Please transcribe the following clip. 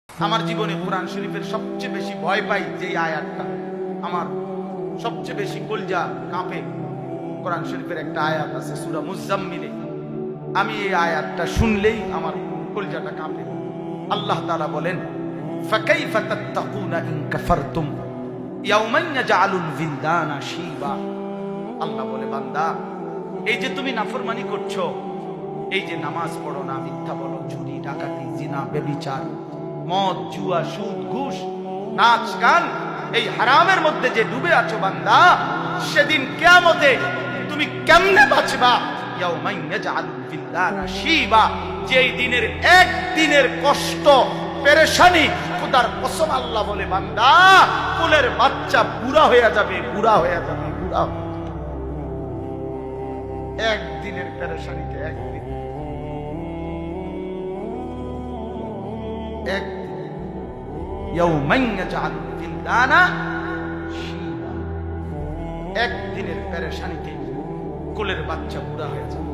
আমার জীবনে কোরআন শরীফের সবচেয়ে বেশি ভয় পাই যে আয়াতটা, আমার সবচেয়ে বেশি কলজা কাঁপে। কোরআন শরীফের একটা আয়াত আছে সূরা মুজাম্মিলে, আমি এই আয়াতটা শুনলেই আমার কলজাটা কাঁপে। আল্লাহ তাআলা বলেন, ফাকাইফা তাত্তাকুনা ইন কাফারতুম ইয়াওমান ইয়াজআলুল বিলদানা শিবা। আল্লাহ বলে, বান্দা, এই যে তুমি নাফরমানি করছো, এই যে নামাজ পড়ো না, মিথ্যা বলো, চুরি ডাকাতি জিনা ব্যভিচার মদ জুয়া সুদ ঘুষ নাচ গান, এই হারামের মধ্যে যে ডুবে আছো বান্দা, সেদিন কিয়ামতে তুমি কেমনে বাঁচবা? ইয়াউমান ইয়াজআলুল বিলদানা শিবা, যেই দিনের একদিনের কষ্ট পেরেশানি, খোদার কসম আল্লাহ বলে, বান্দা, কোলের বাচ্চা বুড়া হয়ে যাবে, বুড়া হয়ে যাবে, বুড়া। একদিনের পেরেশানিতে একদিন, একদিনের পেরেশানিতে কোলের বাচ্চা বুড়া হয়ে যাবে।